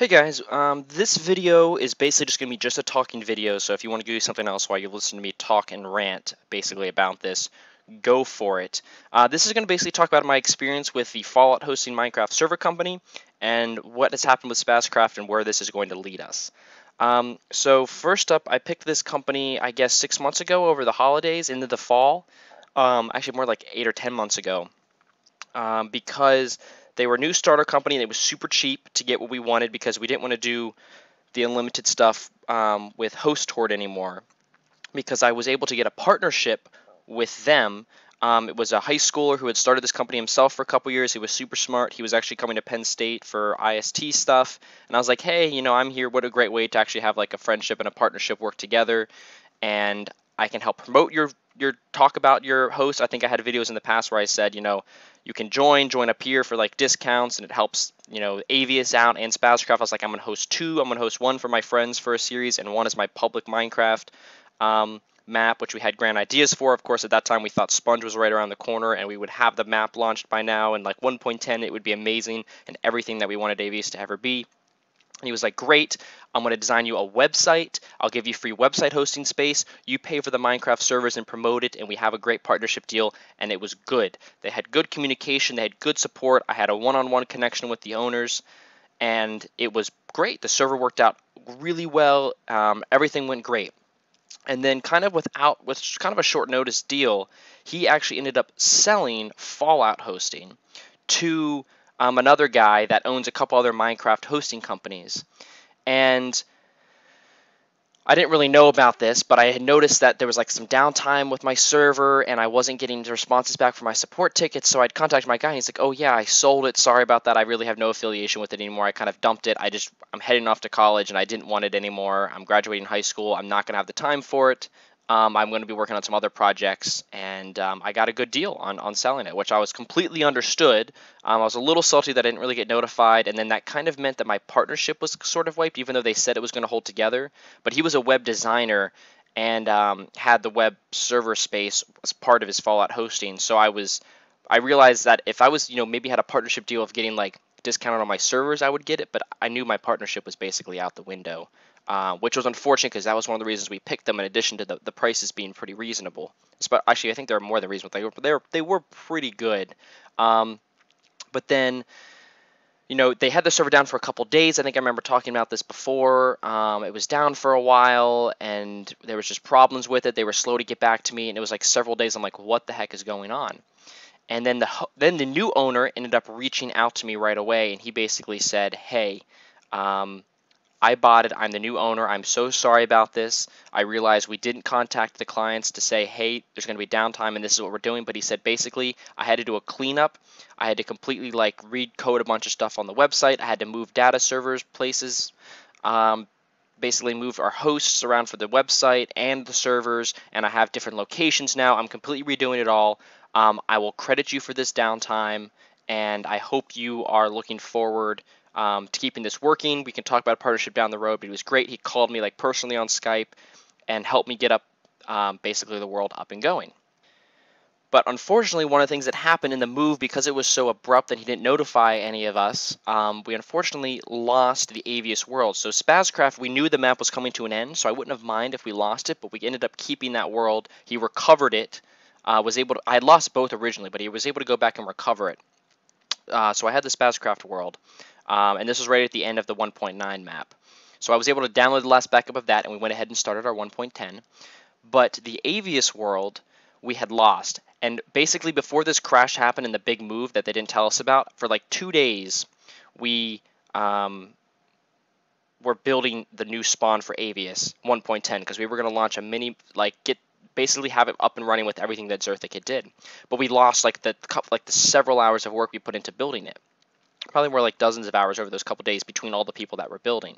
Hey guys, this video is basically just going to be just a talking video, so if you want to do something else while you listen to me talk and rant basically about this, go for it. This is going to basically talk about my experience with the Fallout hosting Minecraft server company and what has happened with Spazcraft and where this is going to lead us. So first up, I picked this company, I guess 6 months ago over the holidays into the fall, actually more like 8 or 10 months ago, because they were a new starter company and it was super cheap to get what we wanted because we didn't want to do the unlimited stuff with HostHorde anymore, because I was able to get a partnership with them. It was a high schooler who had started this company himself for a couple years. He was super smart. He was actually coming to Penn State for IST stuff. And I was like, hey, I'm here. What a great way to actually have like a friendship and a partnership work together. And I can help promote your talk about your host. I think I had videos in the past where I said, you can join up here for like discounts, and it helps, Avius out and Spazcraft. I was like, I'm gonna host two. I'm gonna host one for my friends for a series, and one is my public Minecraft map, which we had grand ideas for. Of course, at that time we thought Sponge was right around the corner, and we would have the map launched by now. And like 1.10, it would be amazing, and everything that we wanted Avius to ever be. And he was like, great, I'm going to design you a website. I'll give you free website hosting space. You pay for the Minecraft servers and promote it, and we have a great partnership deal. And it was good. They had good communication. They had good support. I had a one-on-one connection with the owners, and it was great. The server worked out really well. Everything went great. And then with kind of a short notice deal, he actually ended up selling Fallout hosting to another guy that owns a couple other Minecraft hosting companies. And I didn't really know about this, but I had noticed that there was like some downtime with my server, and I wasn't getting the responses back for my support tickets. So I'd contact my guy, and he's like, oh yeah, I sold it. Sorry about that. I really have no affiliation with it anymore. I kind of dumped it. I'm heading off to college, and I didn't want it anymore. I'm graduating high school. I'm not going to have the time for it. I'm going to be working on some other projects, and I got a good deal on selling it, which I was completely understood. I was a little salty that I didn't really get notified, and then that kind of meant that my partnership was sort of wiped, even though they said it was going to hold together. But he was a web designer and had the web server space as part of his Fallout hosting. So I realized that if I was, maybe had a partnership deal of getting like discounted on my servers, I would get it, but I knew my partnership was basically out the window. Which was unfortunate because that was one of the reasons we picked them, in addition to the prices being pretty reasonable. Actually, I think they're more than reasonable. They were pretty good. But then, they had the server down for a couple days. I think I remember talking about this before. It was down for a while, and there was just problems with it. They were slow to get back to me, and it was like several days. I'm like, what the heck is going on? And then the new owner ended up reaching out to me right away, and he basically said, hey, I bought it. I'm the new owner. I'm so sorry about this. I realized we didn't contact the clients to say, hey, there's going to be downtime and this is what we're doing. But he said basically I had to do a cleanup. I had to completely read code a bunch of stuff on the website. I had to move data servers places, basically move our hosts around for the website and the servers. And I have different locations now. I'm completely redoing it all. I will credit you for this downtime, and I hope you are looking forward to keeping this working. We can talk about a partnership down the road, but he was great. He called me personally on Skype and helped me get up basically the world up and going. But unfortunately, one of the things that happened in the move, because it was so abrupt that he didn't notify any of us, we unfortunately lost the Avius world. So Spazcraft, we knew the map was coming to an end, so I wouldn't have minded if we lost it, but we ended up keeping that world. He recovered it. I had lost both originally, but he was able to go back and recover it. So I had the Spazcraft world. And this was right at the end of the 1.9 map. So I was able to download the last backup of that, and we went ahead and started our 1.10. But the Avius world we had lost. And basically before this crash happened and the big move that they didn't tell us about, for like 2 days, we were building the new spawn for Avius 1.10, because we were going to launch a mini, basically have it up and running with everything that Zerthikid did. But we lost the several hours of work we put into building it. Probably more like dozens of hours over those couple days between all the people that were building.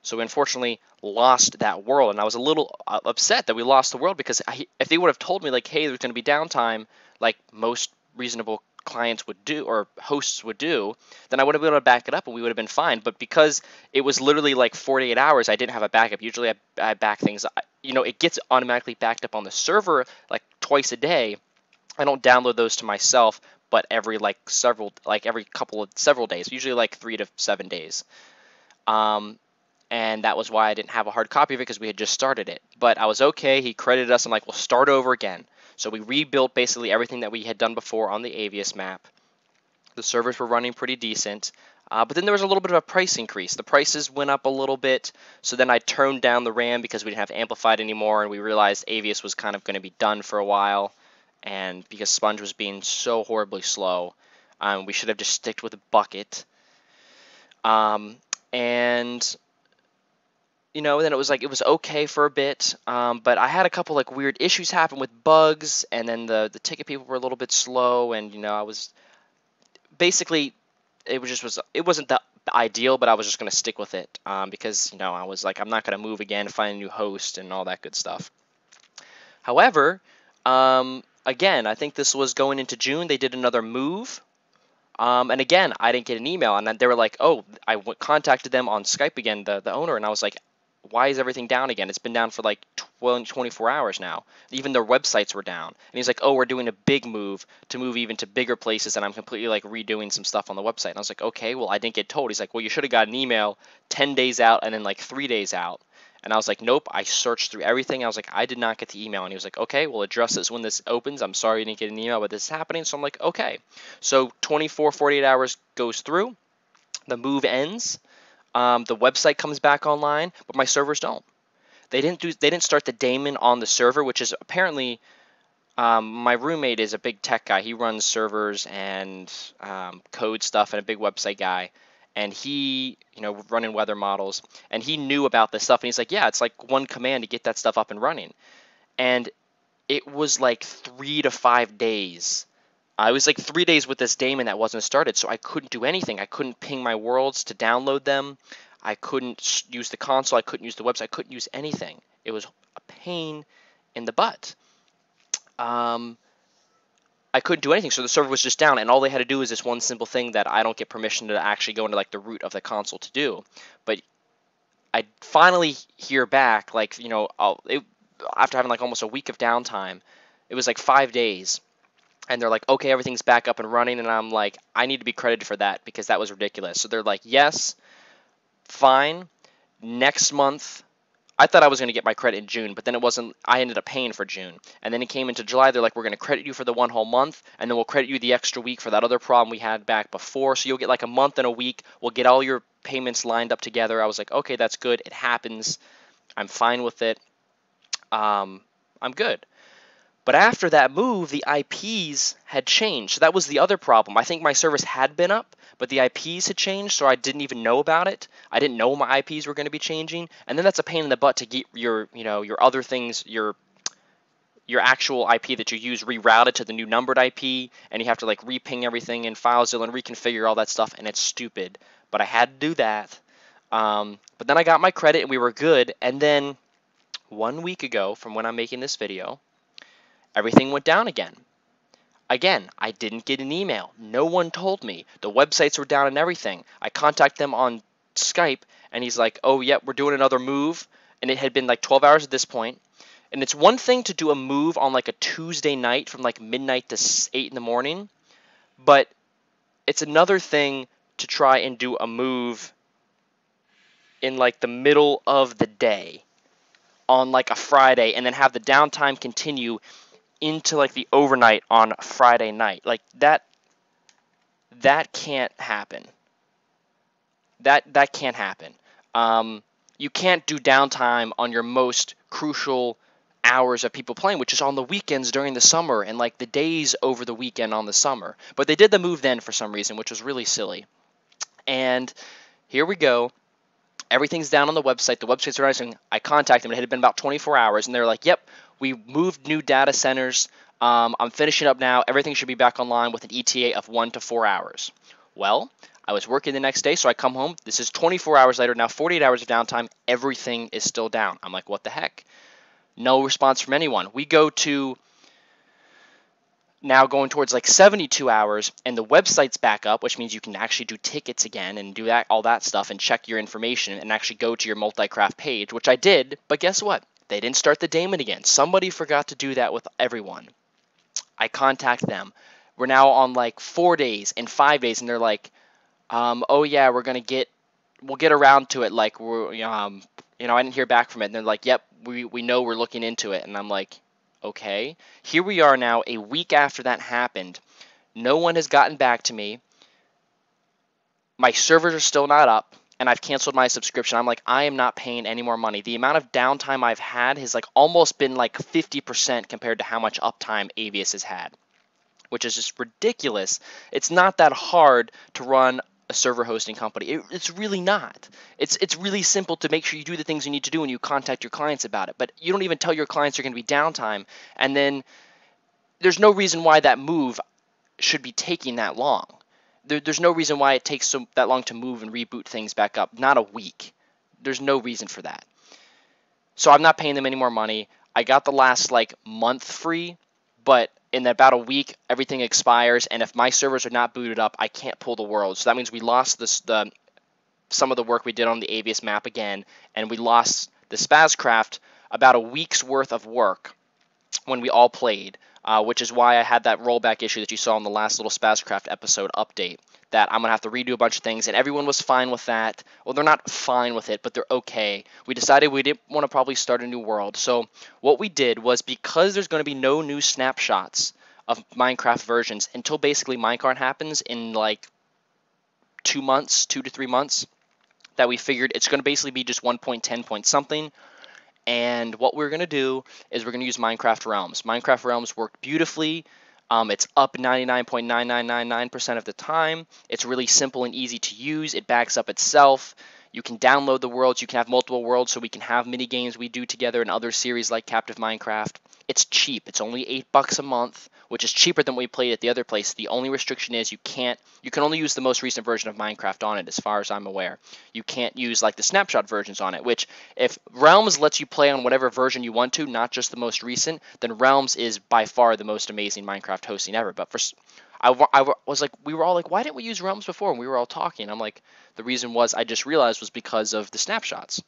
So we unfortunately lost that world, and I was a little upset that we lost the world, because if they would have told me hey, there's going to be downtime like most reasonable clients would do or hosts would do, then I would have been able to back it up and we would have been fine. But because it was literally 48 hours, I didn't have a backup. Usually I back things, it gets automatically backed up on the server twice a day. I don't download those to myself, but every several days, usually 3 to 7 days. And that was why I didn't have a hard copy of it, because we had just started it. But I was okay. He credited us. I'm like, we'll start over again. So we rebuilt basically everything that we had done before on the Avius map. The servers were running pretty decent. But then there was a little bit of a price increase. The prices went up a little bit. So then I turned down the RAM because we didn't have amplified anymore, and we realized Avius was kind of going to be done for a while. And because Sponge was being so horribly slow, we should have just sticked with a bucket. And then it was like, it was okay for a bit, but I had a couple like weird issues happen with bugs, and then the ticket people were a little bit slow, and I was basically, it wasn't the ideal, but I was just going to stick with it, because I was like, I'm not going to move again, find a new host and all that good stuff. However, again, I think this was going into June, they did another move. And again, I didn't get an email, and then they were like, oh, I contacted them on Skype again, the owner, and I was like, why is everything down again? It's been down for like 24 hours now. Even their websites were down. And he's like, oh, we're doing a big move to move even to bigger places, and I'm completely like redoing some stuff on the website. And I was like, okay, well, I didn't get told. He's like, well, you should have got an email 10 days out and then like 3 days out. And I was like, nope, I searched through everything. I was like, I did not get the email. And he was like, okay, we'll address this when this opens. I'm sorry you didn't get an email, but this is happening. So I'm like, okay. So 48 hours goes through. The move ends. The website comes back online, but my servers don't. They didn't start the daemon on the server, which is apparently, my roommate is a big tech guy. He runs servers and code stuff, and a big website guy. And he, running weather models, and he knew about this stuff. And he's like, yeah, it's like one command to get that stuff up and running. And it was like 3 to 5 days. I was like 3 days with this daemon that wasn't started, so I couldn't do anything. I couldn't ping my worlds to download them. I couldn't use the console. I couldn't use the website. I couldn't use anything. It was a pain in the butt. I couldn't do anything, so the server was just down, and all they had to do is this one simple thing that I don't get permission to actually go into like the root of the console to do. But I finally hear back, like, after having like almost a week of downtime, it was like 5 days. And they're like, okay, everything's back up and running. And I'm like, I need to be credited for that because that was ridiculous. So they're like, yes, fine. Next month, I thought I was going to get my credit in June, but then it wasn't. I ended up paying for June. And then it came into July. They're like, we're going to credit you for the one whole month, and then we'll credit you the extra week for that other problem we had back before. So you'll get like a month and a week. We'll get all your payments lined up together. I was like, okay, that's good. It happens. I'm fine with it. I'm good. But after that move, the IPs had changed. So that was the other problem. I think my servers had been up, but the IPs had changed, so I didn't even know about it. I didn't know my IPs were going to be changing. And then that's a pain in the butt to get your other things, your actual IP that you use rerouted to the new numbered IP, and you have to like reping everything in FileZilla and reconfigure all that stuff, and it's stupid. But I had to do that. But then I got my credit, and we were good. And then 1 week ago, from when I'm making this video, everything went down again. Again, I didn't get an email. No one told me. The websites were down and everything. I contacted them on Skype, and he's like, oh, yeah, we're doing another move. And it had been like 12 hours at this point. And it's one thing to do a move on like a Tuesday night from like midnight to 8 in the morning, but it's another thing to try and do a move in like the middle of the day on like a Friday, and then have the downtime continue into like the overnight on Friday night. Like that can't happen. That can't happen. You can't do downtime on your most crucial hours of people playing, which is on the weekends during the summer and like the days over the weekend on the summer. But they did the move then for some reason, which was really silly. And here we go. Everything's down on the website. The website's rising. I contacted them. It had been about 24 hours, and they're like, yep, we moved new data centers. I'm finishing up now. Everything should be back online with an ETA of 1 to 4 hours. Well, I was working the next day, so I come home. This is 24 hours later. Now 48 hours of downtime. Everything is still down. I'm like, what the heck? No response from anyone. We go to now going towards like 72 hours, and the website's back up, which means you can actually do tickets again and do all that stuff and check your information and actually go to your multi-craft page, which I did. But guess what? They didn't start the daemon again. Somebody forgot to do that with everyone. I contact them. We're now on like 4 days and 5 days, and they're like, oh yeah, we're gonna get we'll get around to it. Like I didn't hear back from it. And they're like, yep, we know, we're looking into it. And I'm like, okay. Here we are now, a week after that happened. No one has gotten back to me. My servers are still not up, and I've canceled my subscription. I'm like, I am not paying any more money. The amount of downtime I've had has like almost been like 50% compared to how much uptime Avius has had, which is just ridiculous. It's not that hard to run a server hosting company. It's really not. It's really simple to make sure you do the things you need to do and you contact your clients about it. But you don't even tell your clients you're going to be downtime, and then there's no reason why that move should be taking that long. There's no reason why it takes that long to move and reboot things back up. Not a week. There's no reason for that. So I'm not paying them any more money. I got the last like month free, but in about a week, everything expires, and if my servers are not booted up, I can't pull the world. So that means we lost some of the work we did on the Avius map again, and we lost the Spazcraft about a week's worth of work when we all played, which is why I had that rollback issue that you saw in the last little Spazcraft episode update, that I'm going to have to redo a bunch of things, and everyone was fine with that. Well, they're not fine with it, but they're okay. We decided we didn't want to probably start a new world, so what we did was, because there's going to be no new snapshots of Minecraft versions until basically Minecraft happens in like 2 to 3 months, that we figured it's going to basically be just 1.10 point something. And what we're going to do is we're going to use Minecraft Realms. Minecraft Realms worked beautifully. It's up 99.9999% of the time. It's really simple and easy to use. It backs up itself. You can download the worlds. You can have multiple worlds, so we can have mini games we do together in other series like Captive Minecraft. It's cheap. It's only $8 a month, which is cheaper than we played at the other place. The only restriction is you can only use the most recent version of Minecraft on it, as far as I'm aware. You can't use like the snapshot versions on it, which if Realms lets you play on whatever version you want to, not just the most recent, then Realms is by far the most amazing Minecraft hosting ever. But I was like, we were all like, why didn't we use Realms before? And we were all talking. I'm like, the reason was, I just realized, was because of the snapshots.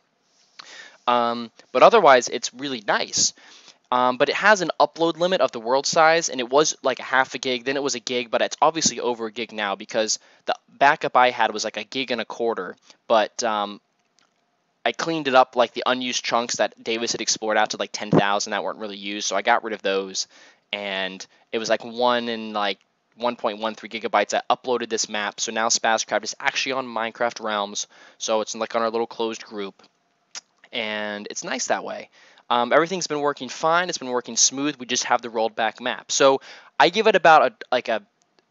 But otherwise, it's really nice. But it has an upload limit of the world size, and it was like a half a gig, then it was a gig, but it's obviously over a gig now because the backup I had was like a gig and a quarter, but I cleaned it up, like the unused chunks that Davis had explored out to like 10,000 that weren't really used, so I got rid of those, and it was like 1.13 gigabytes. I uploaded this map, so now Spazcraft is actually on Minecraft Realms, so it's like on our little closed group, and it's nice that way. Everything's been working fine. It's been working smooth. We just have the rolled back map. So I give it about a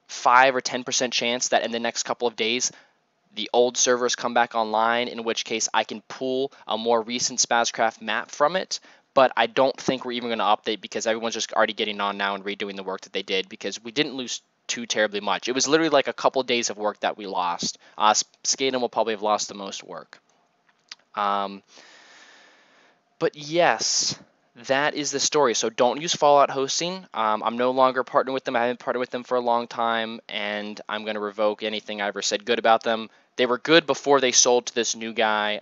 5 or 10% chance that in the next couple of days the old servers come back online, in which case I can pull a more recent Spazcraft map from it. But I don't think we're even going to update because everyone's just already getting on now and redoing the work that they did, because we didn't lose too terribly much. It was literally like a couple of days of work that we lost. Skaden will probably have lost the most work. But yes, that is the story. So don't use Fallout Hosting. I'm no longer partnering with them. I haven't partnered with them for a long time, and I'm going to revoke anything I ever said good about them. They were good before they sold to this new guy,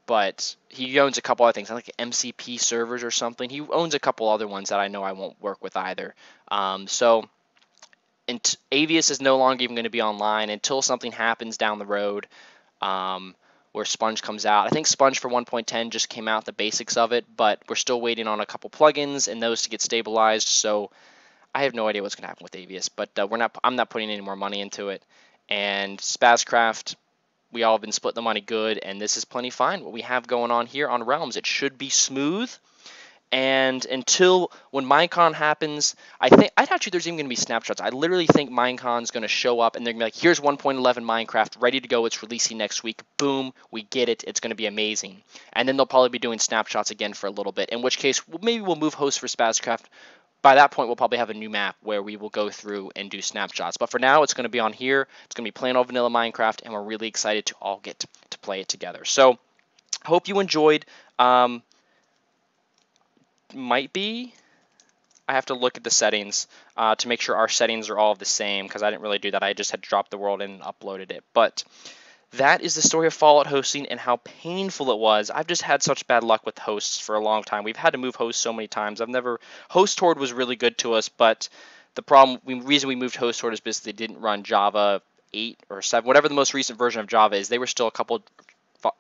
but he owns a couple other things, like MCP servers or something. He owns a couple other ones that I know I won't work with either. So Avius is no longer even going to be online until something happens down the road. Where Sponge comes out. I think Sponge for 1.10 just came out, the basics of it, but we're still waiting on a couple plugins and those to get stabilized, so I have no idea what's going to happen with Avius, but I'm not putting any more money into it. And Spazcraft, we all have been splitting the money good, and this is plenty fine. What we have going on here on Realms, it should be smooth. And until when Minecon happens, I doubt you there's even going to be snapshots. I literally think Minecon's going to show up and they're going to be like, here's 1.11 Minecraft, ready to go. It's releasing next week. Boom, we get it. It's going to be amazing. And then they'll probably be doing snapshots again for a little bit, in which case maybe we'll move hosts for Spazcraft. By that point, we'll probably have a new map where we will go through and do snapshots. But for now, it's going to be on here. It's going to be plain old vanilla Minecraft, and we're really excited to all get to play it together. So, hope you enjoyed. Might be. I have to look at the settings to make sure our settings are all the same, because I didn't really do that. I just had dropped the world in and uploaded it. But that is the story of Fallout hosting and how painful it was. I've just had such bad luck with hosts for a long time. We've had to move hosts so many times. HostHorde was really good to us, but the reason we moved HostHorde is because they didn't run Java 8 or 7, whatever the most recent version of Java is. They were still a couple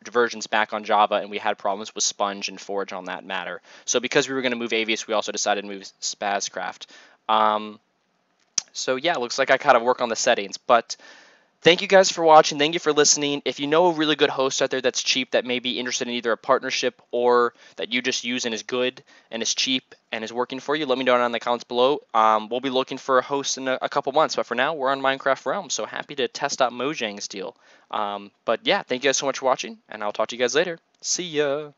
versions back on Java, and we had problems with Sponge and Forge on that matter. So because we were going to move Avius, we also decided to move Spazcraft. So yeah, looks like I kind of work on the settings, but thank you guys for watching. Thank you for listening. If you know a really good host out there that's cheap, that may be interested in either a partnership or that you just use and is good and is cheap and is working for you, let me know down in the comments below. We'll be looking for a host in a couple months, but for now, we're on Minecraft Realm, so happy to test out Mojang's deal. But yeah, thank you guys so much for watching, and I'll talk to you guys later. See ya!